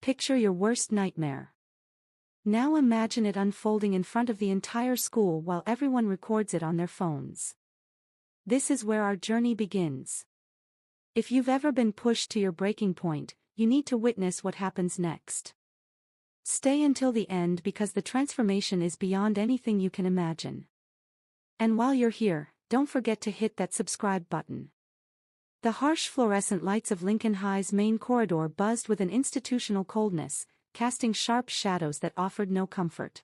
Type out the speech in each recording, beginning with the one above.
Picture your worst nightmare. Now imagine it unfolding in front of the entire school while everyone records it on their phones. This is where our journey begins. If you've ever been pushed to your breaking point, you need to witness what happens next. Stay until the end because the transformation is beyond anything you can imagine. And while you're here, don't forget to hit that subscribe button. The harsh fluorescent lights of Lincoln High's main corridor buzzed with an institutional coldness, casting sharp shadows that offered no comfort.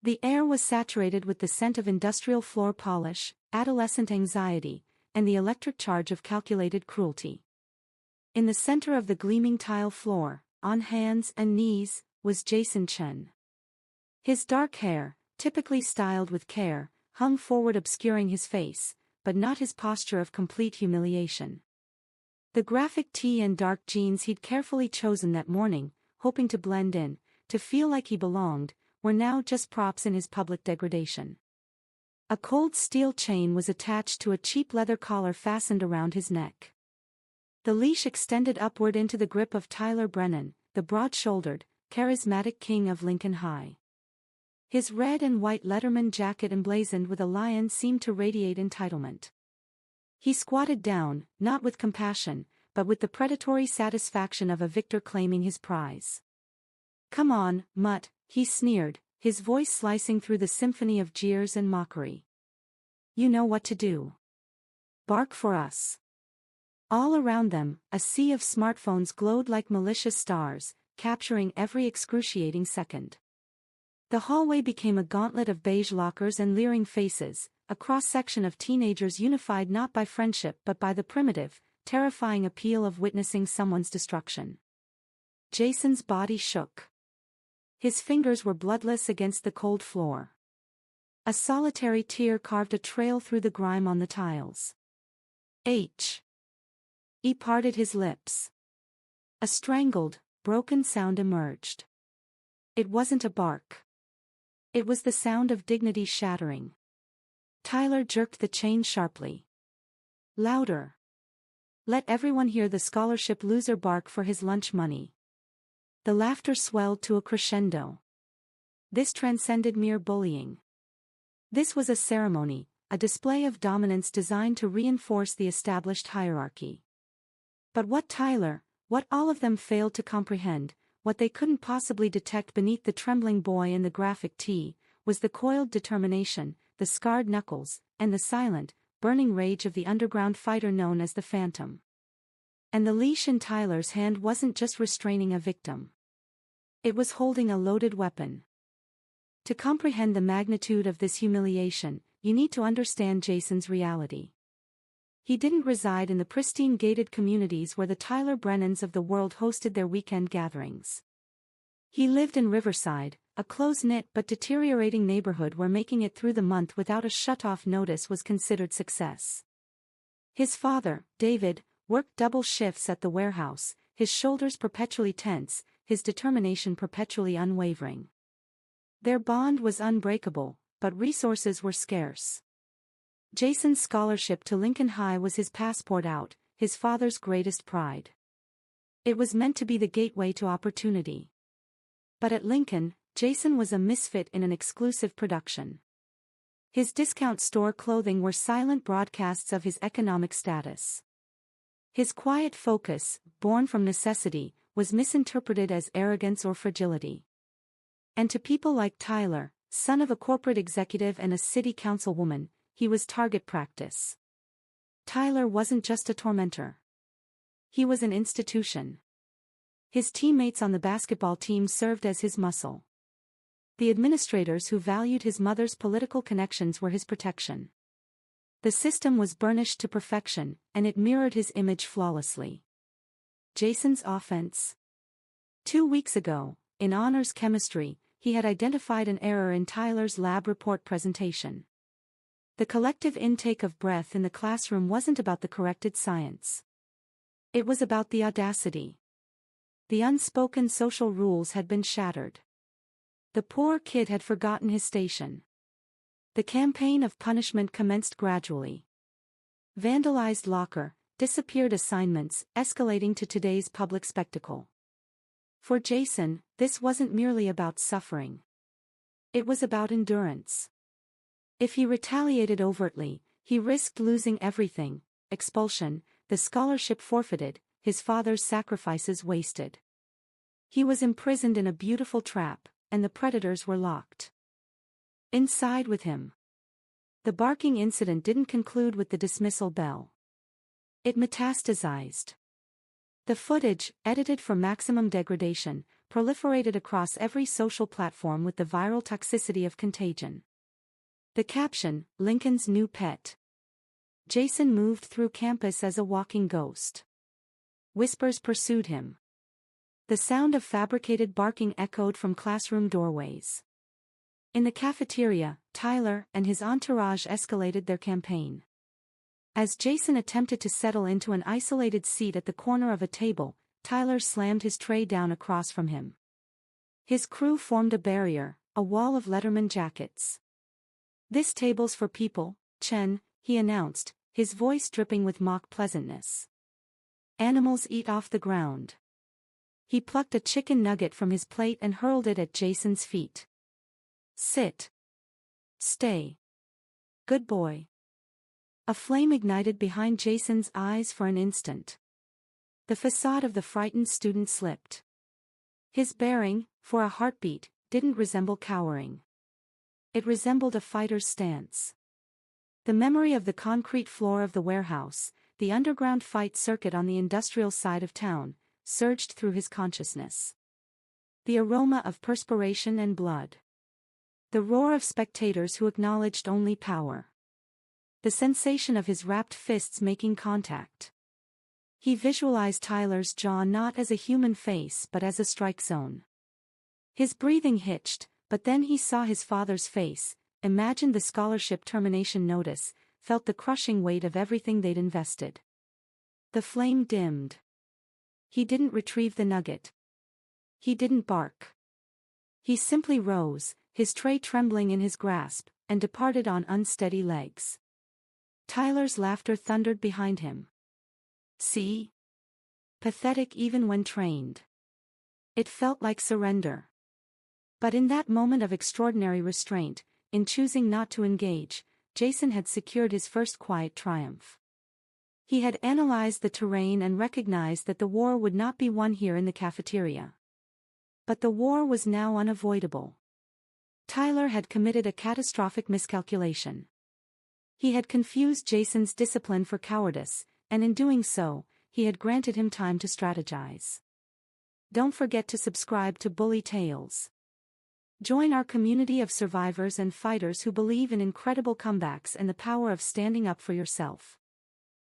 The air was saturated with the scent of industrial floor polish, adolescent anxiety, and the electric charge of calculated cruelty. In the center of the gleaming tile floor, on hands and knees, was Jason Chen. His dark hair, typically styled with care, hung forward obscuring his face, but not his posture of complete humiliation. The graphic tee and dark jeans he'd carefully chosen that morning, hoping to blend in, to feel like he belonged, were now just props in his public degradation. A cold steel chain was attached to a cheap leather collar fastened around his neck. The leash extended upward into the grip of Tyler Brennan, the broad-shouldered, charismatic king of Lincoln High. His red and white Letterman jacket emblazoned with a lion seemed to radiate entitlement. He squatted down, not with compassion, but with the predatory satisfaction of a victor claiming his prize. "Come on, mutt," he sneered, his voice slicing through the symphony of jeers and mockery. "You know what to do. Bark for us." All around them, a sea of smartphones glowed like malicious stars, capturing every excruciating second. The hallway became a gauntlet of beige lockers and leering faces, a cross-section of teenagers unified not by friendship but by the primitive, terrifying appeal of witnessing someone's destruction. Jason's body shook. His fingers were bloodless against the cold floor. A solitary tear carved a trail through the grime on the tiles. He parted his lips. A strangled, broken sound emerged. It wasn't a bark. It was the sound of dignity shattering. Tyler jerked the chain sharply. "Louder. Let everyone hear the scholarship loser bark for his lunch money." The laughter swelled to a crescendo. This transcended mere bullying. This was a ceremony, a display of dominance designed to reinforce the established hierarchy. But what all of them failed to comprehend, what they couldn't possibly detect beneath the trembling boy in the graphic tee, was the coiled determination, the scarred knuckles, and the silent, burning rage of the underground fighter known as the Phantom. And the leash in Tyler's hand wasn't just restraining a victim. It was holding a loaded weapon. To comprehend the magnitude of this humiliation, you need to understand Jason's reality. He didn't reside in the pristine gated communities where the Tyler Brennans of the world hosted their weekend gatherings. He lived in Riverside, a close-knit but deteriorating neighborhood where making it through the month without a shut-off notice was considered success. His father, David, worked double shifts at the warehouse, his shoulders perpetually tense, his determination perpetually unwavering. Their bond was unbreakable, but resources were scarce. Jason's scholarship to Lincoln High was his passport out, his father's greatest pride. It was meant to be the gateway to opportunity. But at Lincoln, Jason was a misfit in an exclusive production. His discount store clothing were silent broadcasts of his economic status. His quiet focus, born from necessity, was misinterpreted as arrogance or fragility. And to people like Tyler, son of a corporate executive and a city councilwoman, he was target practice. Tyler wasn't just a tormentor. He was an institution. His teammates on the basketball team served as his muscle. The administrators who valued his mother's political connections were his protection. The system was burnished to perfection, and it mirrored his image flawlessly. Jason's offense. 2 weeks ago, in honors chemistry, he had identified an error in Tyler's lab report presentation. The collective intake of breath in the classroom wasn't about the corrected science. It was about the audacity. The unspoken social rules had been shattered. The poor kid had forgotten his station. The campaign of punishment commenced gradually. Vandalized locker, disappeared assignments, escalating to today's public spectacle. For Jason, this wasn't merely about suffering. It was about endurance. If he retaliated overtly, he risked losing everything: expulsion, the scholarship forfeited, his father's sacrifices wasted. He was imprisoned in a beautiful trap, and the predators were locked inside with him. The barking incident didn't conclude with the dismissal bell. It metastasized. The footage, edited for maximum degradation, proliferated across every social platform with the viral toxicity of contagion. The caption, "Lincoln's new pet." Jason moved through campus as a walking ghost. Whispers pursued him. The sound of fabricated barking echoed from classroom doorways. In the cafeteria, Tyler and his entourage escalated their campaign. As Jason attempted to settle into an isolated seat at the corner of a table, Tyler slammed his tray down across from him. His crew formed a barrier, a wall of Letterman jackets. "This table's for people, Chen," he announced, his voice dripping with mock pleasantness. "Animals eat off the ground." He plucked a chicken nugget from his plate and hurled it at Jason's feet. "Sit. Stay. Good boy." A flame ignited behind Jason's eyes for an instant. The facade of the frightened student slipped. His bearing, for a heartbeat, didn't resemble cowering. It resembled a fighter's stance. The memory of the concrete floor of the warehouse, the underground fight circuit on the industrial side of town, surged through his consciousness. The aroma of perspiration and blood. The roar of spectators who acknowledged only power. The sensation of his wrapped fists making contact. He visualized Tyler's jaw not as a human face but as a strike zone. His breathing hitched, but then he saw his father's face, imagined the scholarship termination notice, felt the crushing weight of everything they'd invested. The flame dimmed. He didn't retrieve the nugget. He didn't bark. He simply rose, his tray trembling in his grasp, and departed on unsteady legs. Tyler's laughter thundered behind him. "See? Pathetic even when trained." It felt like surrender. But in that moment of extraordinary restraint, in choosing not to engage, Jason had secured his first quiet triumph. He had analyzed the terrain and recognized that the war would not be won here in the cafeteria. But the war was now unavoidable. Tyler had committed a catastrophic miscalculation. He had confused Jason's discipline for cowardice, and in doing so, he had granted him time to strategize. Don't forget to subscribe to Bully Tales. Join our community of survivors and fighters who believe in incredible comebacks and the power of standing up for yourself.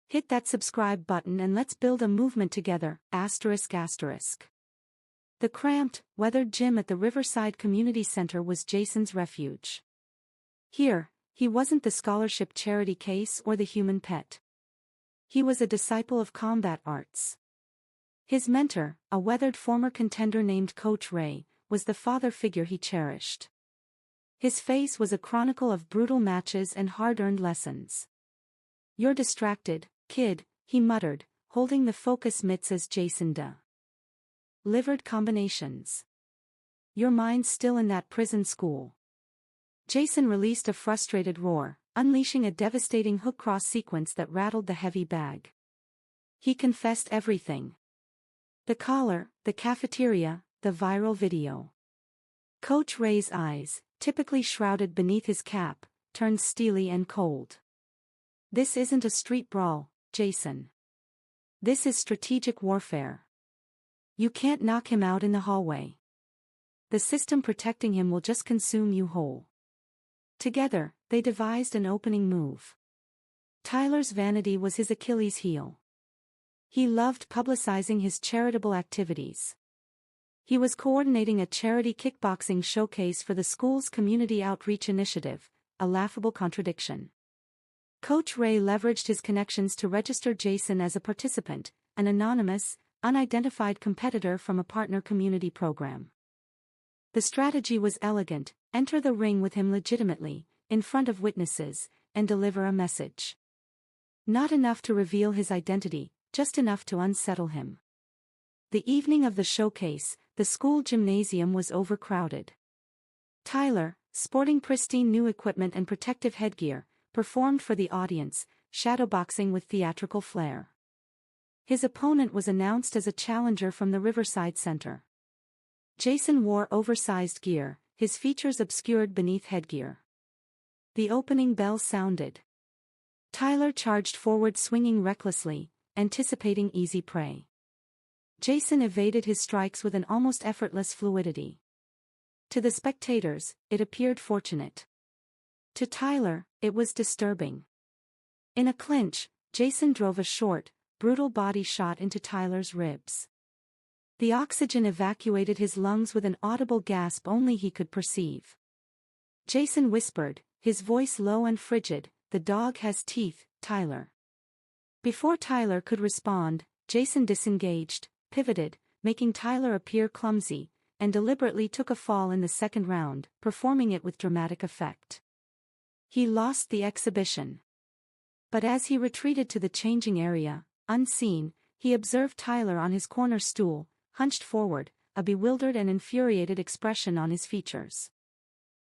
Hit that subscribe button and let's build a movement together, ***. The cramped, weathered gym at the Riverside Community Center was Jason's refuge. Here, he wasn't the scholarship charity case or the human pet. He was a disciple of combat arts. His mentor, a weathered former contender named Coach Ray, was the father figure he cherished. His face was a chronicle of brutal matches and hard-earned lessons. "You're distracted, kid," he muttered, holding the focus mitts as Jason livered combinations. "Your mind's still in that prison school." Jason released a frustrated roar, unleashing a devastating hook-cross sequence that rattled the heavy bag. He confessed everything. The collar, the cafeteria, the viral video. Coach Ray's eyes, typically shrouded beneath his cap, turned steely and cold. "This isn't a street brawl, Jason. This is strategic warfare. You can't knock him out in the hallway. The system protecting him will just consume you whole." Together, they devised an opening move. Tyler's vanity was his Achilles heel. He loved publicizing his charitable activities. He was coordinating a charity kickboxing showcase for the school's community outreach initiative, a laughable contradiction. Coach Ray leveraged his connections to register Jason as a participant, an anonymous, unidentified competitor from a partner community program. The strategy was elegant: enter the ring with him legitimately, in front of witnesses, and deliver a message. Not enough to reveal his identity, just enough to unsettle him. The evening of the showcase, the school gymnasium was overcrowded. Tyler, sporting pristine new equipment and protective headgear, performed for the audience, shadowboxing with theatrical flair. His opponent was announced as a challenger from the Riverside Center. Jason wore oversized gear, his features obscured beneath headgear. The opening bell sounded. Tyler charged forward swinging recklessly, anticipating easy prey. Jason evaded his strikes with an almost effortless fluidity. To the spectators, it appeared fortunate. To Tyler, it was disturbing. In a clinch, Jason drove a short, brutal body shot into Tyler's ribs. The oxygen evacuated his lungs with an audible gasp only he could perceive. Jason whispered, his voice low and frigid, "The dog has teeth, Tyler." Before Tyler could respond, Jason disengaged, pivoted, making Tyler appear clumsy, and deliberately took a fall in the second round, performing it with dramatic effect. He lost the exhibition. But as he retreated to the changing area, unseen, he observed Tyler on his corner stool, hunched forward, a bewildered and infuriated expression on his features.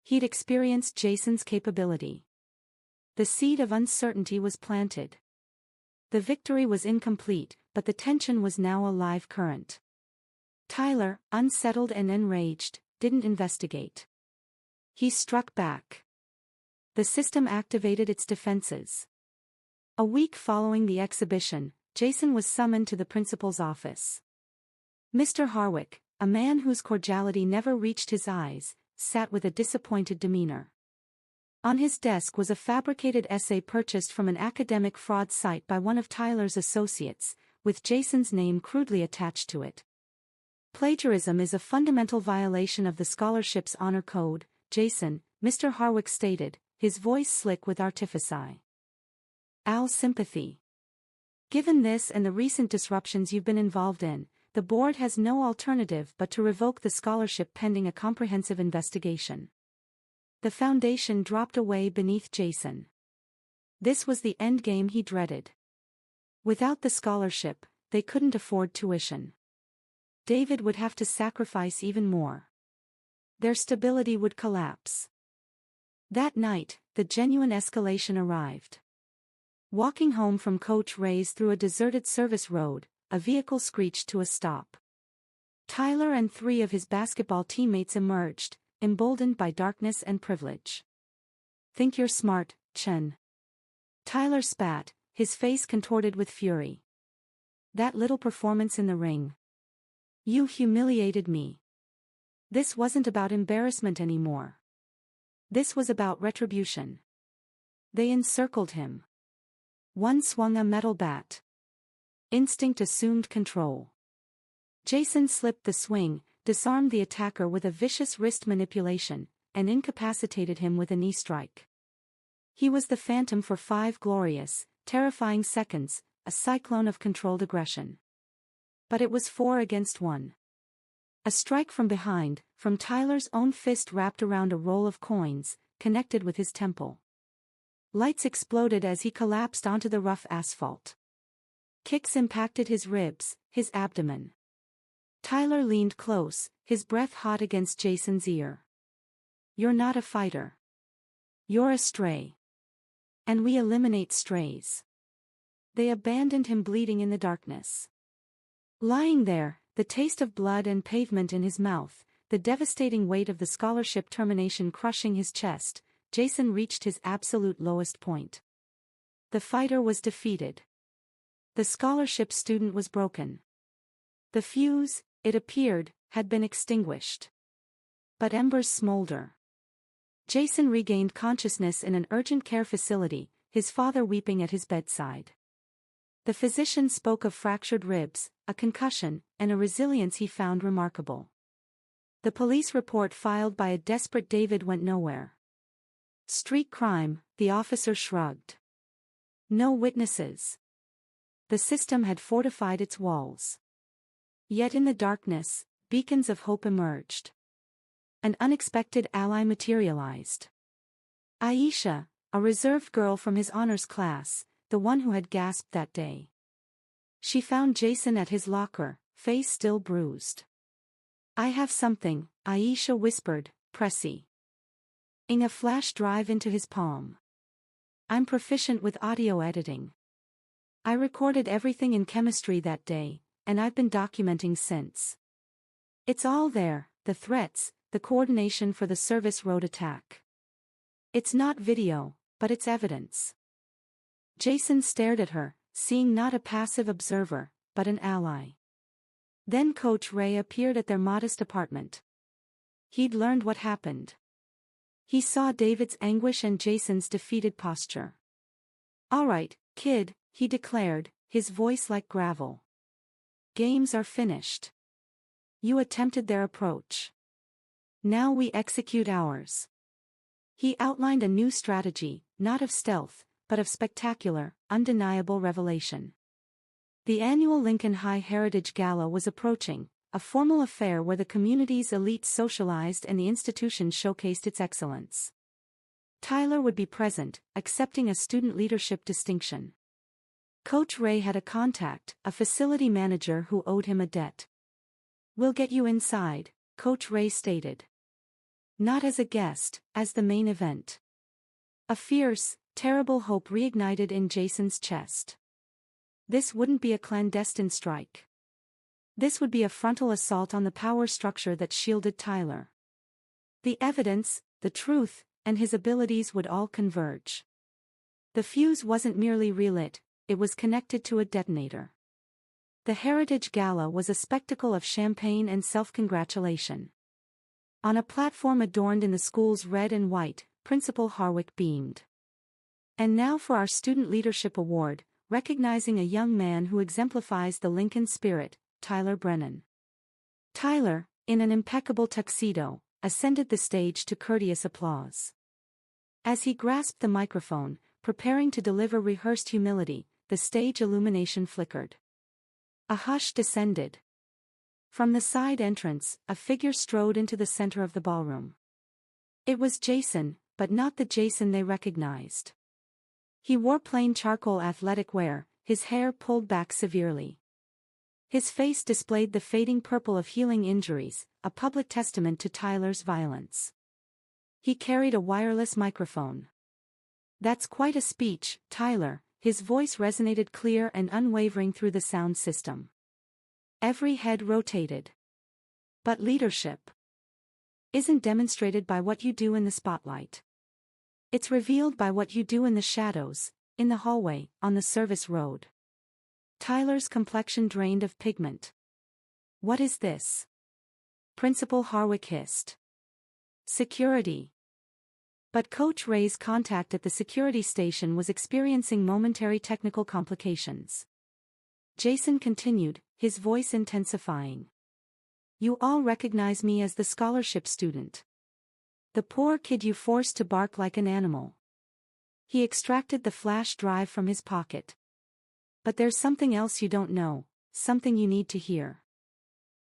He'd experienced Jason's capability. The seed of uncertainty was planted. The victory was incomplete, but the tension was now a live current. Tyler, unsettled and enraged, didn't investigate. He struck back. The system activated its defenses. A week following the exhibition, Jason was summoned to the principal's office. Mr. Harwick, a man whose cordiality never reached his eyes, sat with a disappointed demeanor. On his desk was a fabricated essay purchased from an academic fraud site by one of Tyler's associates, with Jason's name crudely attached to it. "Plagiarism is a fundamental violation of the scholarship's honor code, Jason," Mr. Harwick stated, his voice slick with artifice. "Our sympathy. Given this and the recent disruptions you've been involved in, the board has no alternative but to revoke the scholarship pending a comprehensive investigation." The foundation dropped away beneath Jason. This was the endgame he dreaded. Without the scholarship, they couldn't afford tuition. David would have to sacrifice even more. Their stability would collapse. That night, the genuine escalation arrived. Walking home from Coach Ray's through a deserted service road, a vehicle screeched to a stop. Tyler and 3 of his basketball teammates emerged, emboldened by darkness and privilege. "Think you're smart, Chen." Tyler spat, his face contorted with fury. "That little performance in the ring. You humiliated me." This wasn't about embarrassment anymore. This was about retribution. They encircled him. One swung a metal bat. Instinct assumed control. Jason slipped the swing, disarmed the attacker with a vicious wrist manipulation, and incapacitated him with a knee strike. He was the phantom for 5 glorious, terrifying seconds, a cyclone of controlled aggression. But it was 4 against 1. A strike from behind, from Tyler's own fist wrapped around a roll of coins, connected with his temple. Lights exploded as he collapsed onto the rough asphalt. Kicks impacted his ribs, his abdomen. Tyler leaned close, his breath hot against Jason's ear. "You're not a fighter. You're a stray. And we eliminate strays." They abandoned him bleeding in the darkness. Lying there, the taste of blood and pavement in his mouth, the devastating weight of the scholarship termination crushing his chest, Jason reached his absolute lowest point. The fighter was defeated. The scholarship student was broken. The fuse, it appeared, had been extinguished. But embers smolder. Jason regained consciousness in an urgent care facility, his father weeping at his bedside. The physician spoke of fractured ribs, a concussion, and a resilience he found remarkable. The police report filed by a desperate David went nowhere. Street crime, the officer shrugged. No witnesses. The system had fortified its walls. Yet in the darkness, beacons of hope emerged. An unexpected ally materialized. Aisha, a reserved girl from his honors class, the one who had gasped that day. She found Jason at his locker, face still bruised. I have something, Aisha whispered, pressing a flash drive into his palm. I'm proficient with audio editing. I recorded everything in chemistry that day, and I've been documenting since. It's all there, the threats, the coordination for the service road attack. It's not video, but it's evidence. Jason stared at her, seeing not a passive observer, but an ally. Then Coach Ray appeared at their modest apartment. He'd learned what happened. He saw David's anguish and Jason's defeated posture. All right, kid, he declared, his voice like gravel. Games are finished. You attempted their approach. Now we execute ours. He outlined a new strategy, not of stealth, but of spectacular, undeniable revelation. The annual Lincoln High Heritage Gala was approaching, a formal affair where the community's elite socialized and the institution showcased its excellence. Tyler would be present, accepting a student leadership distinction. Coach Ray had a contact, a facility manager who owed him a debt. We'll get you inside, Coach Ray stated. Not as a guest, as the main event. A fierce, terrible hope reignited in Jason's chest. This wouldn't be a clandestine strike. This would be a frontal assault on the power structure that shielded Tyler. The evidence, the truth, and his abilities would all converge. The fuse wasn't merely relit, it was connected to a detonator. The Heritage Gala was a spectacle of champagne and self-congratulation. On a platform adorned in the school's red and white, Principal Harwick beamed. And now for our Student Leadership Award, recognizing a young man who exemplifies the Lincoln spirit, Tyler Brennan. Tyler, in an impeccable tuxedo, ascended the stage to courteous applause. As he grasped the microphone, preparing to deliver rehearsed humility, the stage illumination flickered. A hush descended. From the side entrance, a figure strode into the center of the ballroom. It was Jason, but not the Jason they recognized. He wore plain charcoal athletic wear, his hair pulled back severely. His face displayed the fading purple of healing injuries, a public testament to Tyler's violence. He carried a wireless microphone. That's quite a speech, Tyler, his voice resonated clear and unwavering through the sound system. Every head rotated. But leadership isn't demonstrated by what you do in the spotlight. It's revealed by what you do in the shadows, in the hallway, on the service road. Tyler's complexion drained of pigment. What is this? Principal Harwick hissed. Security. But Coach Ray's contact at the security station was experiencing momentary technical complications. Jason continued, his voice intensifying. You all recognize me as the scholarship student. The poor kid you forced to bark like an animal. He extracted the flash drive from his pocket. But there's something else you don't know, something you need to hear.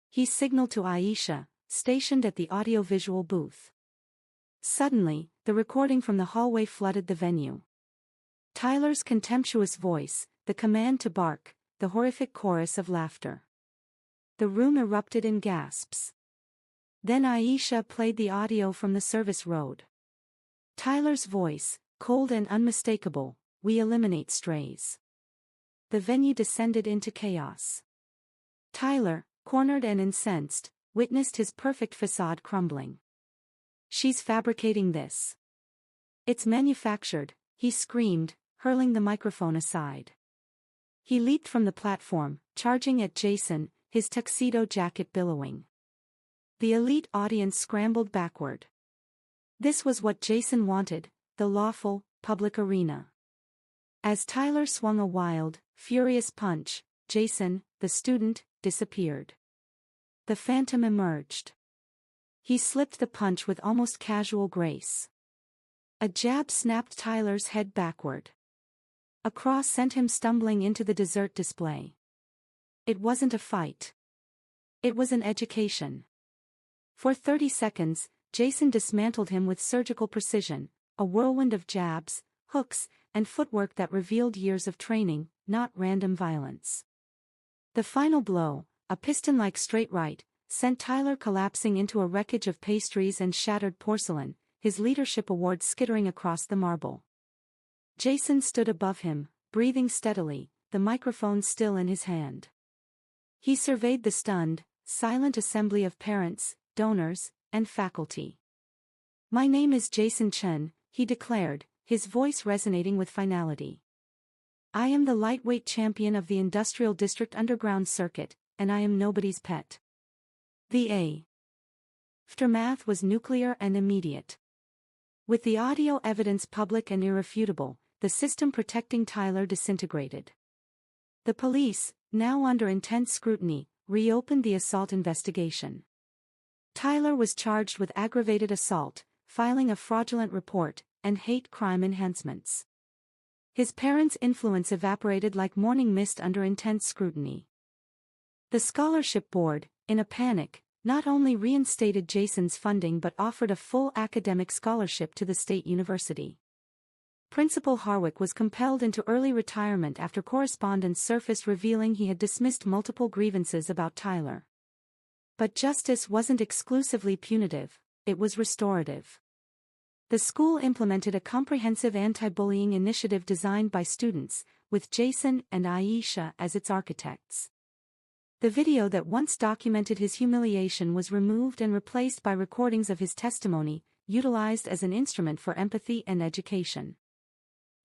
He signaled to Aisha, stationed at the audiovisual booth. Suddenly, the recording from the hallway flooded the venue. Tyler's contemptuous voice, the command to bark, the horrific chorus of laughter. The room erupted in gasps. Then Aisha played the audio from the service road. Tyler's voice, cold and unmistakable, we eliminate strays. The venue descended into chaos. Tyler, cornered and incensed, witnessed his perfect facade crumbling. She's fabricating this. It's manufactured, he screamed, hurling the microphone aside. He leaped from the platform, charging at Jason, his tuxedo jacket billowing. The elite audience scrambled backward. This was what Jason wanted, the lawful, public arena. As Tyler swung a wild, furious punch, Jason, the student, disappeared. The phantom emerged. He slipped the punch with almost casual grace. A jab snapped Tyler's head backward. A cross sent him stumbling into the dessert display. It wasn't a fight. It was an education. For 30 seconds, Jason dismantled him with surgical precision, a whirlwind of jabs, hooks, and footwork that revealed years of training, not random violence. The final blow, a piston-like straight right, sent Tyler collapsing into a wreckage of pastries and shattered porcelain, his leadership award skittering across the marble. Jason stood above him, breathing steadily, the microphone still in his hand. He surveyed the stunned, silent assembly of parents, donors, and faculty. "My name is Jason Chen," he declared, his voice resonating with finality. "I am the lightweight champion of the Industrial District Underground Circuit, and I am nobody's pet." The aftermath was nuclear and immediate. With the audio evidence public and irrefutable, the system protecting Tyler disintegrated. The police, now under intense scrutiny, reopened the assault investigation. Tyler was charged with aggravated assault, filing a fraudulent report, and hate crime enhancements. His parents' influence evaporated like morning mist under intense scrutiny. The scholarship board, in a panic, not only reinstated Jason's funding but offered a full academic scholarship to the state university. Principal Harwick was compelled into early retirement after correspondence surfaced revealing he had dismissed multiple grievances about Tyler. But justice wasn't exclusively punitive, it was restorative. The school implemented a comprehensive anti-bullying initiative designed by students, with Jason and Aisha as its architects. The video that once documented his humiliation was removed and replaced by recordings of his testimony, utilized as an instrument for empathy and education.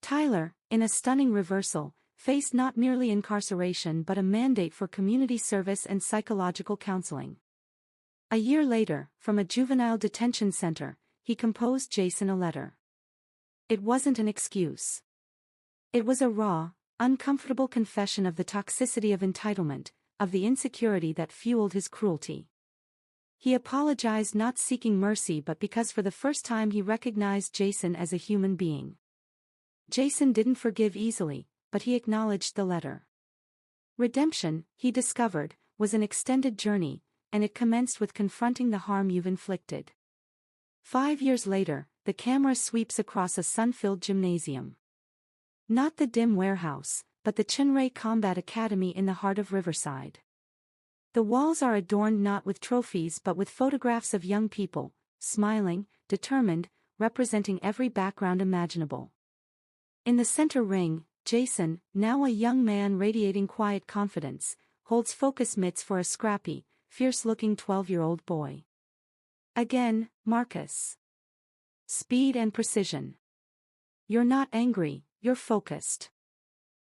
Tyler, in a stunning reversal, faced not merely incarceration but a mandate for community service and psychological counseling. A year later, from a juvenile detention center, he composed Jason a letter. It wasn't an excuse. It was a raw, uncomfortable confession of the toxicity of entitlement, of the insecurity that fueled his cruelty. He apologized not seeking mercy but because for the first time he recognized Jason as a human being. Jason didn't forgive easily, but he acknowledged the letter. Redemption, he discovered, was an extended journey, and it commenced with confronting the harm you've inflicted. 5 years later, the camera sweeps across a sun-filled gymnasium. Not the dim warehouse, but the Chinray Combat Academy in the heart of Riverside. The walls are adorned not with trophies but with photographs of young people, smiling, determined, representing every background imaginable. In the center ring, Jason, now a young man radiating quiet confidence, holds focus mitts for a scrappy, fierce-looking 12-year-old boy. Again, Marcus. Speed and precision. You're not angry, you're focused.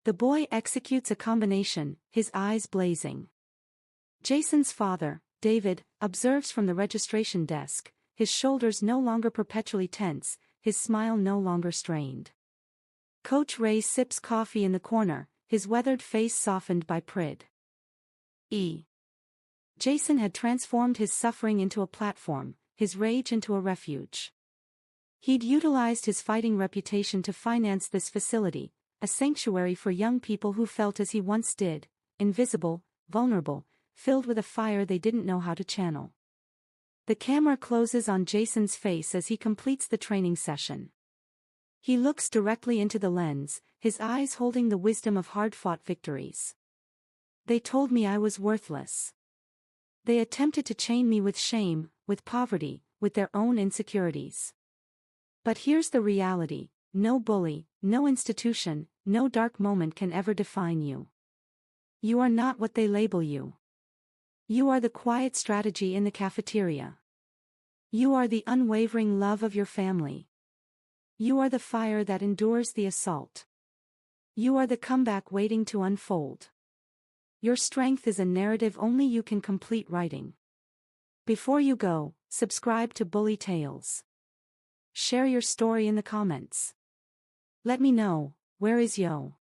The boy executes a combination, his eyes blazing. Jason's father, David, observes from the registration desk, his shoulders no longer perpetually tense, his smile no longer strained. Coach Ray sips coffee in the corner, his weathered face softened by pride. Jason had transformed his suffering into a platform, his rage into a refuge. He'd utilized his fighting reputation to finance this facility, a sanctuary for young people who felt as he once did, invisible, vulnerable, filled with a fire they didn't know how to channel. The camera closes on Jason's face as he completes the training session. He looks directly into the lens, his eyes holding the wisdom of hard-fought victories. They told me I was worthless. They attempted to chain me with shame, with poverty, with their own insecurities. But here's the reality: no bully, no institution, no dark moment can ever define you. You are not what they label you. You are the quiet strategy in the cafeteria. You are the unwavering love of your family. You are the fire that endures the assault. You are the comeback waiting to unfold. Your strength is a narrative only you can complete writing. Before you go, subscribe to Bully Tales. Share your story in the comments. Let me know, where is Yo?